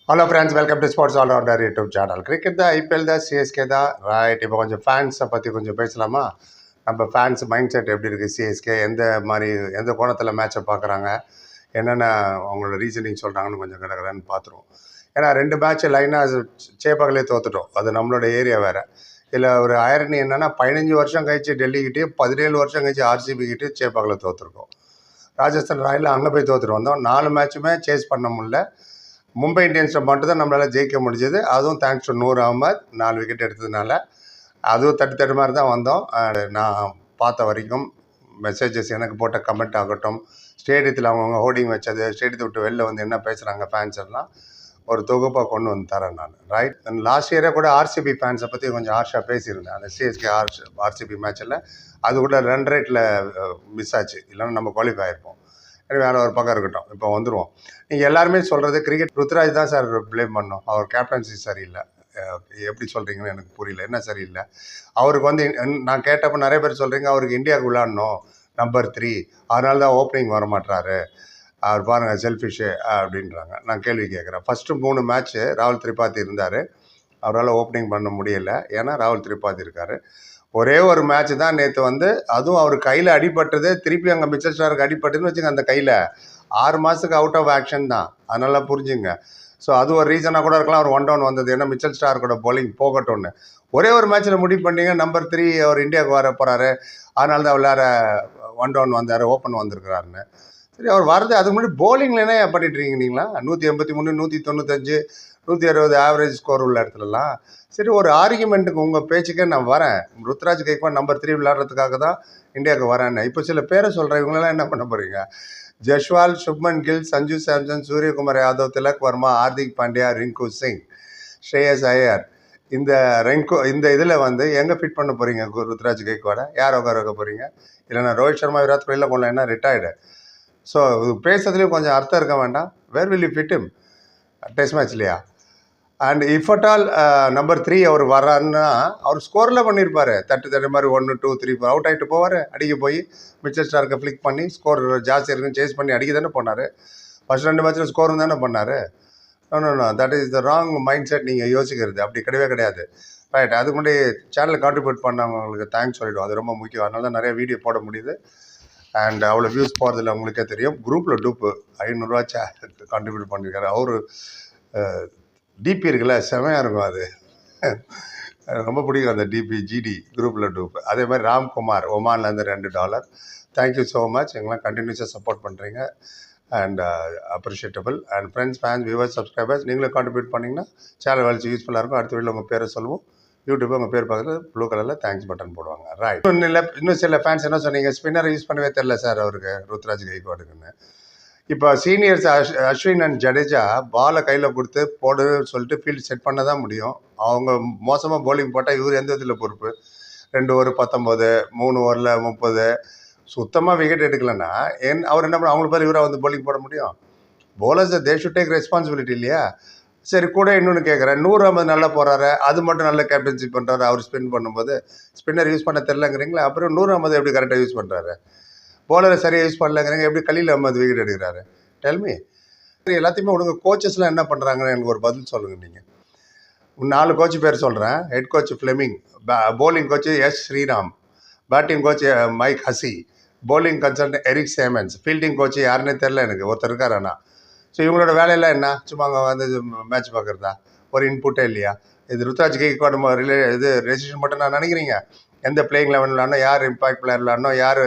Hello friends, welcome to sports allrounder YouTube channel. Cricket தான், IPL தான், CSK தான். Right, இப்போ கொஞ்சம் ஃபேன்ஸை பற்றி கொஞ்சம் பேசலாமா? நம்ம ஃபேன்ஸ் மைண்ட் செட் எப்படி இருக்குது, சிஎஸ்கே எந்த மாதிரி எந்த கோணத்தில் மேட்சை பார்க்குறாங்க, என்னென்ன அவங்களோட ரீசனிங் சொல்கிறாங்கன்னு கொஞ்சம் கிடக்குறான்னு பார்த்துருவோம். ஏன்னா 2 மேட்ச் லைனாக சேப்பாகலே தோற்றுட்டோம். அது நம்மளோட ஏரியா வேறு. இதில் ஒரு ஐரணி என்னென்னா, 15 வருஷம் கழிச்சு டெல்லிக்கிட்டே 17 வருஷம் கழிச்சு ஆர்சிபிக்கிட்டே சேப்பாகில் தோற்றுருக்கோம். ராஜஸ்தான் ராயலில் அங்கே போய் தோற்றுட்டு வந்தோம். 4 மேட்சுமே சேஸ் பண்ண முடியல. மும்பை இந்தியன்ஸை மட்டும் தான் நம்மளால் ஜெயிக்க முடிஞ்சது. அதுவும் thanks to Noor Ahmad 4 wicket எடுத்ததுனால. அதுவும் தட்டு மாதிரி தான் வந்தோம். நான் பார்த்த வரைக்கும் மெசேஜஸ், எனக்கு போட்ட கமெண்ட் ஆகட்டும், ஸ்டேடியத்தில் அவங்கவுங்க ஹோர்டிங் வச்சது, ஸ்டேடியத்தை விட்டு வெளில வந்து என்ன பேசுகிறாங்க ஃபேன்ஸ் எல்லாம் ஒரு தொகுப்பாக கொண்டு வந்து தரேன் நான். ரைட், லாஸ்ட் இயரே கூட ஆர்சிபி ஃபேன்ஸை பற்றி கொஞ்சம் ஹார்ஷாக பேசியிருந்தேன். அந்த சிஎஸ்கே ஆர்சிபி மேட்சில் அது கூட ரன் ரேட்டில் மிஸ் ஆச்சு, இல்லைன்னா நம்ம குவாலிஃபை ஆகிருப்போம். வேறு ஒரு பக்கம் இருக்கட்டும், இப்போ வந்துடுவோம். நீங்கள் எல்லாருமே சொல்கிறது கிரிக்கெட் ருத்ராஜ் தான் சார் ப்ளேம் பண்ணோம். அவர் கேப்டன்சி சரியில்லை. எப்படி சொல்கிறீங்கன்னு எனக்கு புரியல. என்ன சரியில்லை? அவருக்கு வந்து நான் கேட்டப்போ நிறைய பேர் சொல்கிறீங்க அவருக்கு இந்தியாவுக்கு விளாடணும், நம்பர் 3, அதனால தான் ஓப்பனிங் வர மாட்டாரு, அவர் பாருங்கள் செல்ஃபிஷு அப்படின்றாங்க. நான் கேள்வி கேட்குறேன். ஃபஸ்ட்டு 3 மேட்ச்சு ராகுல் திரிபாதி இருந்தார், அவரால் ஓப்பனிங் பண்ண முடியலை, ஏன்னா ராகுல் திரிபாதி இருக்கார். ஒரே ஒரு மேட்ச் தான் நேற்று வந்து, அதுவும் அவர் கையில் அடிபட்டது, திருப்பி அங்கே மிச்சல் ஸ்டாருக்கு அடிபட்டுன்னு வச்சுங்க. அந்த கையில் 6 மாதத்துக்கு அவுட் ஆஃப் ஆக்ஷன் தான், அதனால புரிஞ்சுங்க. ஸோ அது ஒரு ரீசனாக கூட இருக்கலாம் அவர் 1 டவுன் வந்தது, ஏன்னா மிச்சல் ஸ்டார்க்கோட bowling போகட்டும்னு. ஒரே ஒரு மேட்ச்சில் முடிவு பண்ணிங்க நம்பர் 3 அவர் இந்தியாவுக்கு வர போகிறாரு, அதனால தான் விளையாட 1 டவுன் வந்தார், ஓப்பன் வந்திருக்கிறாருன்னு. சரி, அவர் வரது அதுக்கு முன்னாடி போலிங்கில் என்ன பண்ணிட்டுருக்கீங்க நீங்களா? 183, 195, 160 ஆவரேஜ் ஸ்கோர் உள்ள இடத்துலலாம். சரி, ஒரு ஆர்குமெண்ட்டுக்கு உங்கள் பேச்சுக்கே நான் வரேன். ருத்ராஜ் கைக்வாட் நம்பர் 3 விளையாடுறதுக்காக தான் இந்தியாவுக்கு வரேன்னு. இப்போ சில பேரை சொல்கிறேன், இவங்களெல்லாம் என்ன பண்ண போகிறீங்க? ஜஸ்வால், சுப்மன் கில், சஞ்சு சாம்சன், சூரியகுமார் யாதவ், திலக் வர்மா, ஹார்திக் பாண்டியா, ரிங்கு சிங், ஸ்ரேயஸ் ஐயர், இந்த இதில் வந்து எங்கே ஃபிட் பண்ண போகிறீங்க ருத்ராஜ் கைக்வாடை? யார் உட்கார வைக்க போகிறீங்க? இல்லைன்னா ரோஹித் சர்மா, விராட் கோலியில் கொள்ள என்ன ரிட்டையர்டு? ஸோ பேசுறதுலேயும் கொஞ்சம் அர்த்தம் இருக்க வேண்டாம். Where will you fit him test match இல்லையா? And if at all number 3 அவர் வர்றாருன்னா அவர் ஸ்கோரில் பண்ணியிருப்பார். தட்டு மாதிரி 1, 2, 3, 4 அவுட் ஆகிட்டு போவார். அடிக்க போய் மிச்சல் ஸ்டார்க்கை ஃப்ளிக் பண்ணி ஸ்கோர் ஜாஸ்தி இருக்குன்னு சேஸ் பண்ணி அடிக்க தானே போனார். ஃபஸ்ட் 2 மேட்ச்சில் ஸ்கோரும் தானே பண்ணார். No, that is the wrong mindset. நீங்கள் யோசிக்கிறது அப்படி கிடையவே கிடையாது. ரைட், அதுக்கு முன்னாடி சேனலை கான்ட்ரிபியூட் பண்ணவங்களுக்கு தேங்க்ஸ் சொல்லிவிடும், அது ரொம்ப முக்கியம். அதனால தான் நிறைய வீடியோ போட முடியுது. அண்ட் அவ்வளோ வியூஸ் போகிறதில்ல, உங்களுக்கே தெரியும். குரூப்பில் டூப்பு 500 கான்ட்ரிபியூட் பண்ணியிருக்காரு. அவர் டிபி இருக்குல்ல, செமையாக இருக்கும். அது ரொம்ப பிடிக்கும் அந்த டிபி. ஜிடி குரூப்பில் டூப்பு. அதே மாதிரி ராம்குமார் ஒமான்லேருந்து $2. Thank you so much. எங்களாம் கண்டினியூஸாக சப்போர்ட் பண்ணுறீங்க and appreciatable. And friends, fans, viewers, subscribers, நீங்களும் கான்ட்ரிபியூட் பண்ணிங்கன்னா சேனல் வளர்ச்சி யூஸ்ஃபுல்லாக இருக்கும். அடுத்த வீட்டில் உங்கள் பேரை சொல்லுவோம். யூடியூப் உங்கள் பேர் பார்க்குறது ப்ளூ கலரில் தேங்க்ஸ் பட்டன் போடுவாங்க. ரைட், இன்னும் சில ஃபேன்ஸ் என்ன சொன்னீங்க, ஸ்பின்னரை யூஸ் பண்ணவே தெரில சார் அவருக்கு, ருத்ராஜ் கைக்வாடுக்குன்னு. இப்போ சீனியர்ஸ் அஸ்வின் அண்ட் ஜடேஜா பாலை கையில் கொடுத்து போடுன்னு சொல்லிட்டு ஃபீல்டு செட் பண்ண தான் முடியும். அவங்க மோசமாக பவுலிங் போட்டால் இவர் எந்த இதில் பொறுப்பு? 2 ஓவர் 19, 3 ஓவரில் 30, சுத்தமாக விக்கெட் எடுக்கலைன்னா அவர் என்ன பண்ண? அவங்களுக்கு பதில் இவராக வந்து பவுலிங் போட முடியும்? Bowlers they should take responsibility இல்லையா? சரி, கூட இன்னொன்று கேட்குறேன், நூர் அகமது நல்லா போகிறாரு, அது மட்டும் நல்ல கேப்டன்சி பண்ணுறாரு, அவர் ஸ்பின் பண்ணும்போது ஸ்பின்னர் யூஸ் பண்ண தெரிலங்கிறீங்களா? அப்புறம் நூர் அகமது எப்படி கரெக்டாக யூஸ் பண்ணுறாரு? பவுலரை சரியாக யூஸ் பண்ணலங்கிறீங்க, எப்படி கலீல் அகமது விக்கெட் எடுக்கிறாரு? டெல்மி. எல்லாத்தையுமே விடுங்க, கோச்சஸ்லாம் என்ன பண்ணுறாங்கன்னு எனக்கு ஒரு பதில் சொல்லுங்கள். நீங்கள் 4 கோச் பேர் சொல்கிறேன். Head coach Fleming, bowling coach S Sriram, batting coach Mike Hussey, bowling consultant Eric Simons, fielding coach யாருன்னே தெரில எனக்கு, ஒருத்தர் இருக்கார். ஆனால் ஸோ இவங்களோட வேலையெல்லாம் என்ன? சும்மா அங்கே வந்து மேட்ச் பார்க்குறதா? ஒரு இன்புட்டே இல்லையா? இது ருத்ராஜ் கைக்வாட் இது ரெஜிஸ்ட்ரேஷன் மட்டும் நான் நினைக்கிறீங்க? எந்த பிளேயிங் 11 விளாடணும், யார் இம்பாக்ட் பிளேயர் விளாடணும், யார்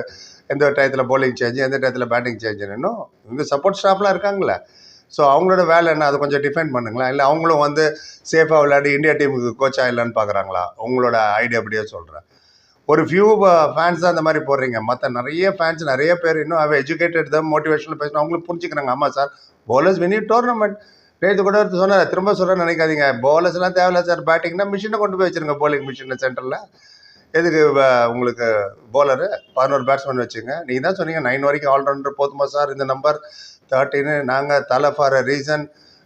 எந்த டயத்தில் பவுலிங் சேஞ்சு, எந்த டயத்தில் பேட்டிங் சேஞ்சுன்னு இங்கே சப்போர்ட் ஸ்டாஃப்லாம் இருக்காங்களே. ஸோ அவங்களோட வேலை என்ன, அதை கொஞ்சம் டிஃபைன் பண்ணுங்களா? இல்லை அவங்களும் வந்து சேஃபாக விளையாடி இந்தியா டீமுக்கு கோச் ஆகிடலான்னு பார்க்குறாங்களா? உங்களோட ஐடியா அப்படியே சொல்கிறேன். ஒரு ஃபியூ ஃபேன்ஸ் தான் இந்த மாதிரி போடுறீங்க. மற்ற நிறைய ஃபேன்ஸ், நிறைய பேர் இன்னும் அவ எஜுகேட்டட் தான், மோட்டிவேஷனில் பேசணும், அவங்களும் புரிஞ்சுக்கிறாங்க. ஆமாம் சார், பவுலர்ஸ் வின் டோர்னமெண்ட். நேற்று கூட சொன்னார், திரும்ப சொல்கிறேன்னு நினைக்காதீங்க. பவுலர்ஸ்லாம் தேவையில்ல சார், பேட்டிங்னா மிஷினை கொண்டு போய் வச்சுருங்க, பவுலிங் மிஷினை சென்டரில். எதுக்கு உங்களுக்கு பவுலரு? 11 பேட்ஸ்மேன் வச்சுங்க. நீங்கள் தான் சொன்னீங்க 9 வரைக்கும் ஆல்ரவுண்டர் போதுமா சார், இந்த நம்பர் 13 நாங்கள் தலை ஃபார் அ ரீசன்.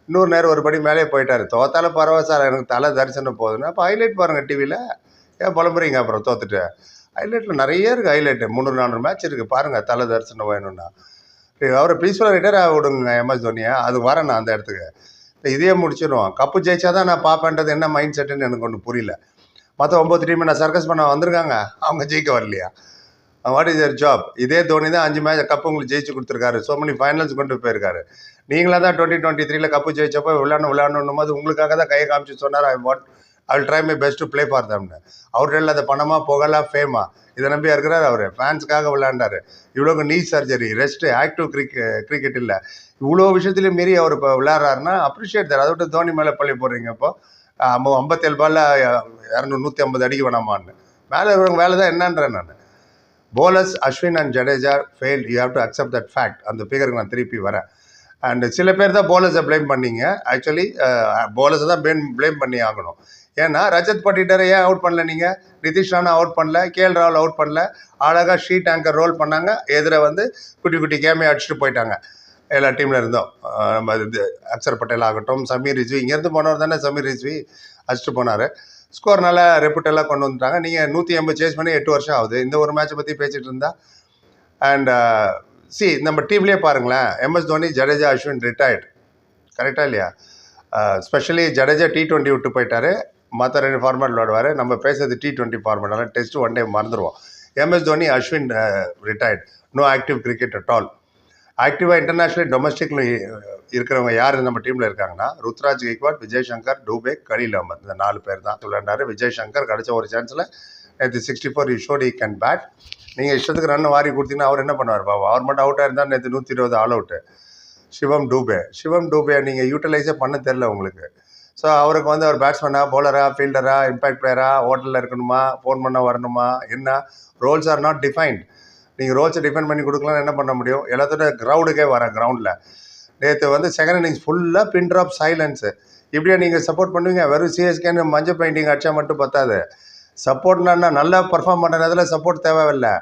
இன்னொரு நேரம் ஒரு படி மேலே போயிட்டார். தோத்தால பரவாயில்ல சார், எனக்கு தலை தரிசனம் போகுதுன்னு. அப்போ ஹைலைட் பாருங்கள் டிவியில். ஏன் புலம்புறீங்க அப்புறம் தோத்துட்டு? ஹைலைட்டில் நிறைய இருக்குது. ஹைலைட்டு 300-400 மேட்ச் இருக்குது பாருங்கள், தலை தரிசனம் வேணும்னா. அவரை பீஸ்ஃபுல்லாக ரிட்டையர் ஆக விடுங்க MS தோனியா. அது வரேன் நான் அந்த இடத்துக்கு. இதே முடிச்சிடுவோம். கப்பு ஜெயிச்சா தான் நான் பார்ப்பேன்றது என்ன மைண்ட் செட்டுன்னு எனக்கு ஒன்றும் புரியல. மற்ற 9 டீம் நான் சர்க்கஸ் பண்ண வந்திருக்காங்க, அவங்க ஜெயிக்க வரலையா? What is your job? இதே தோனி தான் 5 மேட்ச் கப்பு உங்களுக்கு ஜெயிச்சு கொடுத்துருக்காரு, ஸோ மெனி ஃபைனல்ஸ் கொண்டு போயிருக்காரு. நீங்களாக தான் 2023 கப்பு ஜெயிச்சப்போ விளையாடணும் போது உங்களுக்காக தான் கையை காமிச்சு சொன்னார், I will try my best to play for தம்னு. அவர்கள் அதை பணமா புகழா ஃபேமா இதை நம்பி இருக்கிறார். அவர் ஃபேன்ஸுக்காக விளையாண்டாரு. இவ்வளோக்கு நீ சர்ஜரி, ரெஸ்ட், ஆக்டிவ் கிரிக்கெட் இல்லை, இவ்வளோ விஷயத்துலையும் மீறி அவர் இப்போ விளையாடுறாருன்னா அப்ரிஷியேட் தர். அதை விட்டு தோனி மேலே பள்ளி போடுறீங்க. இப்போ 57 பால்ல 150 அடிக்க வேணாமான்னு மேலே இருக்கிறவங்க வேலை தான் என்னன்றேன் நான். Bowlers Ashwin and Jadeja fail, you have to accept that fact. அந்த ஃபிகருக்கு நான் திருப்பி வரேன். அண்ட் சில பேர் தான் போலர்ஸை ப்ளேம் பண்ணீங்க. ஆக்சுவலி போலர்ஸை தான் ப்ளேம் பண்ணி ஆகணும். ஏன்னா ரஜத் பட்டிட்டரை ஏன் அவுட் பண்ணல நீங்கள்? நிதிஷ் ராணா அவுட் பண்ணல, கேஎல் ராகுல் அவுட் பண்ணல, அழகாக ஷீட் ஆங்கர் ரோல் பண்ணாங்க, எதிர வந்து குட்டி குட்டி கேமே அடிச்சுட்டு போயிட்டாங்க எல்லா டீமில் இருந்தோம். நம்ம இது அக்ஷர் பட்டேல் ஆகட்டும், சமீர் ரிஸ்வி, இங்கேருந்து போனவர் தானே சமீர் ரிஸ்வி அடிச்சுட்டு போனார். ஸ்கோர் நல்லா ரெப்யூட்டெல்லாம் கொண்டு வந்துட்டாங்க. நீங்கள் 180 சேஸ் பண்ணி 8 வருஷம் ஆகுது. இந்த ஒரு மேட்சை பற்றி பேசிகிட்டு இருந்தா. அண்ட் நம்ம டீம்லேயே பாருங்களேன், எம்எஸ் தோனி, ஜடேஜா, அஸ்வின் ரிட்டையர்டு, கரெக்டாக இல்லையா? ஸ்பெஷலி ஜடேஜா T20 விட்டு போயிட்டாரு, மற்ற 2 ஃபார்மேட் விளையாடுவார். நம்ம பேசுறது T20 ஃபார்மேட், ஆனால் டெஸ்ட் 1 டே மறந்துடுவோம். MS Dhoni, Ashwin retired, no active cricket at all. ஆக்டிவாக இன்டர்நேஷ்னல் டொமஸ்டிக்கில் இருக்கிறவங்க யார் நம்ம டீமில் இருக்காங்கன்னா, ருத்ராஜ் கெய்க்வாட், விஜய் சங்கர், டூபே, கலீல் அஹமத், இந்த 4 பேர் தான் விளையாண்டாரு. விஜய் சங்கர் கிடைச்ச ஒரு சான்ஸில் நேற்று 64 யூ ஷோட் ஹி கேன் பேட். நீங்கள் இஷ்டத்துக்கு ரன் வாரி கொடுத்தீங்கன்னா அவர் என்ன பண்ணுவார் பாபா? அவர் மட்டும் அவுட்டாக இருந்தால் நேற்று 120 ஆல் அவுட்டு. சிவம் டூபே நீங்கள் யூட்டிலைஸே பண்ண தெரில உங்களுக்கு. ஸோ அவருக்கு வந்து அவர் பேட்ஸ்மேனாக, பவுலரா, ஃபீல்டரா, இம்பேக்ட் பிளேயரா, ஹோட்டலில் இருக்கணுமா, ஃபோன் பண்ண வரணுமா, என்ன? Roles are not defined. நீங்கள் ரோல்ஸை டிஃபைன் பண்ணி கொடுக்கலாம், என்ன பண்ண முடியும்? எல்லாத்தோட க்ரௌடுக்கே வரேன். கிரவுண்டில் நேற்று வந்து செகண்ட் இன்னிங்ஸ் ஃபுல்லாக பின் ட்ராப் சைலன்ஸு. இப்படியே நீங்கள் சப்போர்ட் பண்ணுவீங்க? வெறும் சிஎஸ்கேன்னு மஞ்சள் பெயிண்டிங் அடிச்சா மட்டும் பத்தாது. சப்போர்ட்னா நல்லா பர்ஃபார்ம் பண்ணுற இடத்துல சப்போர்ட் தேவையில்லை.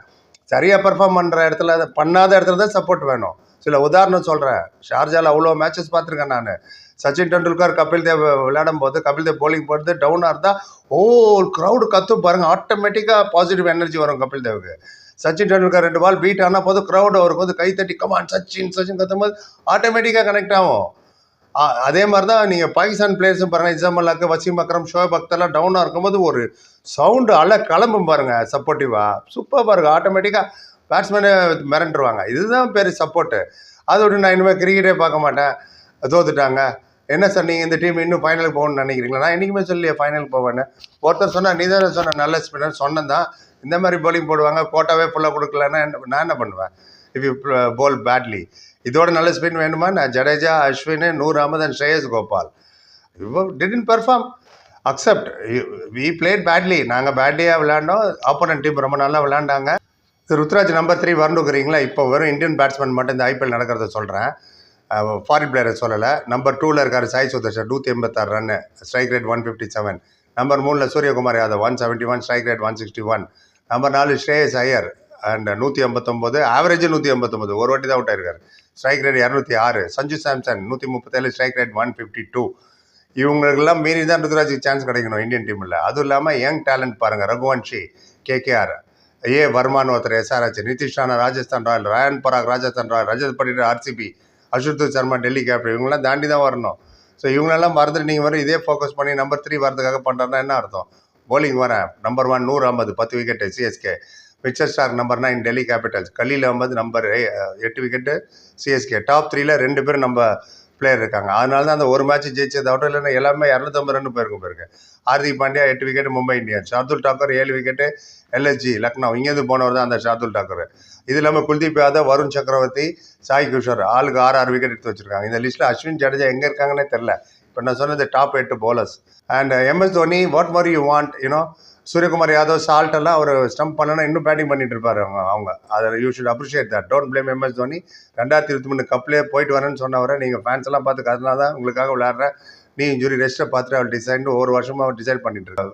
சரியாக பர்ஃபார்ம் பண்ணுற இடத்துல, பண்ணாத இடத்துல தான் சப்போர்ட் வேணும். சில உதாரணம் சொல்கிறேன். ஷார்ஜாவில் அவ்வளோ மேட்சஸ் பார்த்துருக்கேன் நான். சச்சின் டெண்டுல்கர், கபில் தேவ் விளையாடும் போது, கபில் தேவ் போலிங் போட்டு டவுனாக இருந்தால் க்ரௌடு கற்றும் பாருங்கள், ஆட்டோமேட்டிக்காக பாசிட்டிவ் எனர்ஜி வரும் கபில் தேவுக்கு. சச்சின் டெண்டுல்கர் 2 பால் பீட் ஆனால் போது க்ரௌடு அவருக்கு வந்து கைத்தட்டி கமான் சச்சின் கத்தும் போது ஆட்டோமேட்டிக்காக கனெக்ட் ஆகும். அதே மாதிரி தான் நீங்கள் பாகிஸ்தான் பிளேயர்ஸும் பாருங்கள், இசாமுல்லாக்கு, வசீம் அக்ரம், ஷோயப் அக்தர்லாம் டவுனாக இருக்கும்போது ஒரு சவுண்டு கிளம்பும் பாருங்கள் சப்போர்ட்டிவாக. சூப்பர் பாருங்கள், ஆட்டோமேட்டிக்காக பேட்ஸ்மேனே மிரண்டுருவாங்க. இதுதான் பேர் சப்போர்ட்டு. அதோட நான் இனிமேல் கிரிக்கெட்டே பார்க்க மாட்டேன், தோத்துட்டாங்க. என்ன சார் நீங்கள் இந்த டீம் இன்னும் ஃபைனலுக்கு போகணும்னு நினைக்கிறீங்களா? நான் என்றைக்குமே சொல்லியே ஃபைனலுக்கு போவேன்னு. ஒருத்தர் சொன்னால் நீ தானே சொன்ன நல்ல ஸ்பின்னர் சொன்னேன் தான். இந்த மாதிரி பவுலிங் போடுவாங்க, கோட்டாவே ஃபுல்லாக கொடுக்கலன்னா நான் என்ன பண்ணுவேன்? If you bowl badly. இதோட நல்ல ஸ்பின் வேணுமா? நான் Jadeja, Ashwin, Noor Ahmad and Shreyas Gopal didn't perform. Accept we played badly. நாங்கள் பேட்லியாக விளையாண்டோம், ஆப்போனன்ட் டீம் ரொம்ப நல்லா விளையாண்டாங்க. ருத்ராஜ் நம்பர் 3 வரணுங்கிறீங்களா? இப்போ வெறும் இந்தியன் பேட்ஸ்மேன் மட்டும் இந்த ஐபிஎல் நடக்கிறத சொல்கிறேன், ஃபாரின் பிளேயரை சொல்லலை. நம்பர் 2ல் இருக்கார் Sai Sudharsan, 186 run, strike rate 157. Number 3ல் Suryakumar Yadav, 171, strike rate 161. Number 4 Shreyas Iyer and 189, average 189, ஒரு வாட்டி தான் அவுட் ஆயிருக்காரு, strike rate 206. Sanju Samson 137, strike rate 152. இவங்களுக்கெல்லாம் மீறி தான் ருத்ராஜுக்கு சான்ஸ் கிடைக்கணும் இந்தியன் டீமில். அதுவும் இல்லாமல் யங் டேலண்ட் பாருங்கள், ரகுவன்ஷி, கேகேஆர், வர்மான்னு ஒருத்தர், SRH, Nitish Rana Rajasthan Royal, Riyan Parag Rajasthan Royal, Rajat Patidar RCB, Ashutosh Sharma Delhi captain, இவங்களாம் தாண்டி தான் வரணும். ஸோ இவங்களெல்லாம் மறந்துட்டு நீங்கள் வர இதே ஃபோக்கஸ் பண்ணி நம்பர் 3 வரதுக்காக பண்ணுறதுனா என்ன அர்த்தம்? போலிங் வரேன். Number 1 Noor Ahmad 10 wicket CSK, Mitchell Starc number 9 Delhi Capitals, Khaleel Ahmed number 8 wicket CSK. Top 3ல் 2 பேர் நம்ம பிளேயர் இருக்காங்க. அதனால தான் அந்த ஒரு மேட்ச் ஜெயிச்சது அவுட். இல்லைன்னா எல்லாமே 250 ரன் போயிருக்கு. Hardik Pandya 8 wicket Mumbai Indians, Shardul Thakur 7 wicket LSG Lucknow, இங்கேருந்து போனவர் தான் அந்த ஷார்துல் டாக்கர். இது இல்லாமல் குல்தீப் யாதவ், வருண் சக்கரவர்த்தி, சாய் கிஷோர், ஆளுக்கு 6 விக்கெட் எடுத்து வச்சிருக்காங்க. இந்த லிஸ்ட்டில் அஸ்வின் ஜடேஜா எங்கே இருக்காங்கன்னே தெரில. இப்போ நான் சொன்னது top 8 bowlers. And MS Dhoni, what more you want, Suryakumar Yadav, salt எல்லாம் அவர் ஸ்டம்ப் பண்ணனா இன்னும் பேட்டிங் பண்ணிட்டு இருப்பாரு அவங்க. அதை you should appreciate that. Don't blame MS Dhoni. 2023 கப்லேயே போயிட்டு வரேன்னு சொன்னவரை நீங்கள் ஃபேன்ஸ் எல்லாம் பார்த்து, அதனால தான் உங்களுக்காக விளையாடுறேன், நீ இன்ஜுரி ரெஸ்ட்டை பார்த்துட்டு அவர் டிசைன் ஒவ்வொரு வருஷமாக அவர் டிசைட் பண்ணிட்டு இருக்காரு.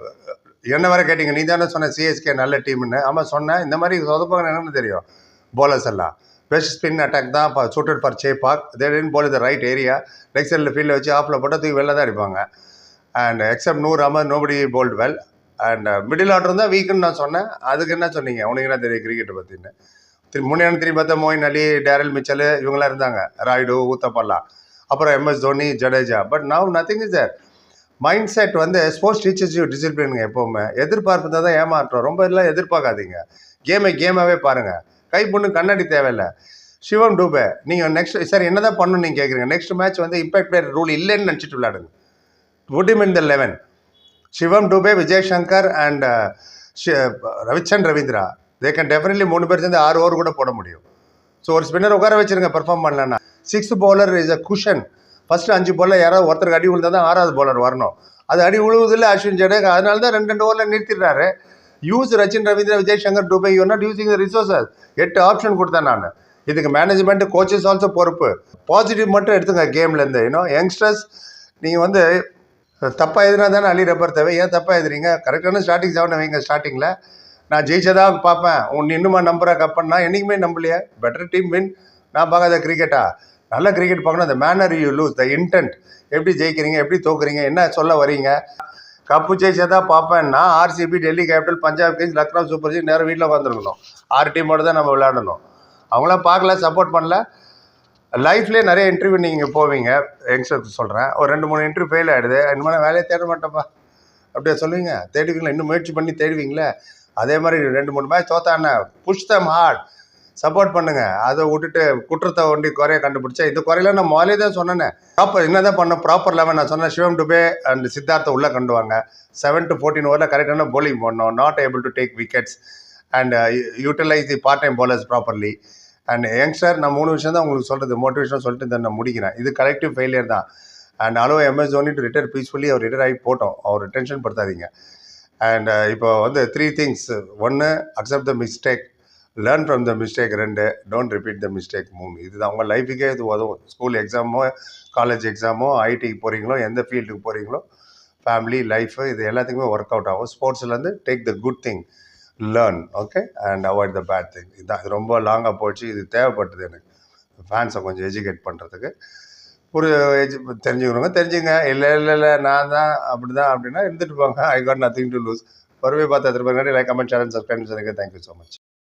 என்ன வர கேட்டிங்க, நீ தானே சொன்ன சிஎஸ்கே நல்ல டீம்னு. ஆமாம் சொன்னேன். இந்த மாதிரி சொதப்பாங்க என்னன்னு தெரியும். போலர்ஸ் எல்லாம் பெஸ்ட் ஸ்பின் அட்டாக் தான் suited for Chepauk. They tend bowl the right area. Leg சைடில் ஃபீல்டில் வச்சு ஆஃபில் போட்டால் தூக்கி வெளில தான் அடிப்பாங்க. And except Noor Ahmad, nobody bowled well. And middle order தான் வீக்குன்னு நான் சொன்னேன். அதுக்கு என்ன சொன்னீங்க? உனக்கு என்ன தெரியும் கிரிக்கெட்டை பற்றின்னு? முன்னே திரும்பி பார்த்தா மோயின் அலி, டேரல் மிச்சல் இவங்களாம் இருந்தாங்க, ராய்டு, ஊத்தப்பல்லாம். அப்புறம் MS Dhoni, Jadeja. But now nothing is there. Mindset வந்து ஸ்போர்ட்ஸ் டீச்சர்ஸ் யூ டிசிப்ளினுங்க. எப்போவுமே எதிர்பார்ப்பு தான் ஏமாற்றம். ரொம்ப எல்லாம் எதிர்பார்க்காதீங்க. கேமாகவே பாருங்கள். கை பொண்ணு கண்ணாடி தேவையில்லை. சிவம் டூபே நீங்கள் நெக்ஸ்ட் சார் என்ன தான் பண்ணணும் நீங்கள் கேட்குறீங்க. நெக்ஸ்ட் மேட்ச் வந்து இம்பாக்ட் பிளேயர் ரூல் இல்லைன்னு நினச்சிட்டு விளையாடுங்க. Put him in the 11. Shivam Dube, Vijay Shankar and Ravichandran Ravindra, they can definitely 3 பேர் சேர்ந்து 6 ஓவர் கூட போட முடியும். ஸோ ஒரு ஸ்பின்னர் உட்கார வச்சிருங்க பெர்ஃபார்ம் பண்ணலன்னா. 6th bowler is a cushion. First 5 bowler யாராவது ஒருத்தருக்கு அடி விழுந்தால் தான் 6வது bowler வரணும். அது அடி விழுவதில்லை அஸ்வின் ஜடேஜா. அதனால தான் 2 ஓவரில் நிறுத்திடுறாரு. Use Rachin Ravindra, Vijay Shankar, Dube. You not using the resources. 8 option கொடுத்தேன் நான். இதுக்கு மேனேஜ்மெண்ட், கோச்சஸ் ஆல்சோ பொறுப்பு. பாசிட்டிவ் மட்டும் எடுத்துங்க கேம்லேருந்து. யங்ஸ்டர்ஸ் நீங்கள் வந்து தப்பாக எதுனா தானே அலி ரப்பர் தேவை. ஏன் தப்பாக எதுறீங்க? கரெக்டான ஸ்டார்டிங் 7 வைங்க. ஸ்டார்டிங்கில் நான் ஜெயிச்சதான் பார்ப்பேன். இன்னுமா நம்புற கப்பன்னா என்றைக்குமே நம்பலையே. Better team win. நான் பார்க்காத கிரிக்கெட்டா? நல்ல கிரிக்கெட் பார்க்கணும். அந்த manner you lose, the intent. எப்படி ஜெயிக்கிறீங்க, எப்படி தோக்குறீங்க, என்ன சொல்ல வரீங்க. கப்பு ஜெயிச்சதான் பார்ப்பேன்னா RCB, Delhi Capital, Punjab Kings, Lucknow Super Giants நேரம் வீட்டில் உட்காந்துருக்கணும். 6 டீமோடு தான் நம்ம விளையாடணும். அவங்களாம் பார்க்கல, சப்போர்ட் பண்ணல. லைஃப்லேயே நிறைய இன்டர்வியூ நீங்கள் போவீங்க. யங்ஸ்டர்ஸ் சொல்கிறேன், ஒரு 2-3 இன்டர்வியூ ஃபெயில் ஆகிடுது. இனிமேல் வேலையை தேட மாட்டேன்ப்பா அப்படியே சொல்லுவீங்க. தேடுவீங்களா? இன்னும் முயற்சி பண்ணி தேடுவீங்களே. அதே மாதிரி 2-3 மேட்ச் தோத்தானே, புஷ் தம் ஹார்ட், சப்போர்ட் பண்ணுங்க. அதை விட்டுட்டு குற்றத்தை ஒண்டி குறைய கண்டுபிடிச்சா, இந்த குறையில நான் முதலே தான் சொன்னேன். ப்ராப்பர் என்ன தான் பண்ண ப்ராப்பர் 11 நான் சொன்னேன். சிவம் டுபே அண்ட் சித்தார்த்தை உள்ளே கொண்டு வாங்க. 7 to 14 ஓவரில் கரெக்டான bowling பண்ணோம். Not able to take wickets and utilise the part time bowlers properly. And youngster, நான் 3 விஷயம் தான் உங்களுக்கு சொல்கிறது, மோட்டிவேஷன் சொல்லிட்டு தான் நான் முடிக்கிறேன். இது கலெக்டிவ் ஃபெயிலியர் தான். And allow MS Dhoni to retire peacefully. அவர் ரிட்டையர் ஆகி போட்டோம். அவர் டென்ஷன் படுத்தாதீங்க. அண்ட் இப்போ வந்து 3 things. 1, accept the mistake, learn from the mistake. 2, don't repeat the mistake. 3, இதுதான் உங்கள் லைஃபுக்கே இது உதவும். ஸ்கூல் எக்ஸாமோ, காலேஜ் எக்ஸாமோ, ஐடிக்கு போகிறீங்களோ, எந்த ஃபீல்டுக்கு போகிறீங்களோ, ஃபேமிலி லைஃபு, இது எல்லாத்துக்குமே ஒர்க் அவுட் ஆகும். ஸ்போர்ட்ஸ்லேருந்து take the good thing, learn, okay, and avoid the bad thing. இதுதான். இது ரொம்ப லாங்காக போச்சு. இது தேவைப்பட்டது எனக்கு, ஃபேன்ஸை கொஞ்சம் எஜுகேட் பண்ணுறதுக்கு. ஒரு தெரிஞ்சுங்க. இல்லை நான் தான் அப்படி தான் அப்படின்னா இருந்துட்டு போங்க. I got nothing to lose. பொறுமையை பார்த்து திருப்பி like, comment, share and subscribe. Thank you so much.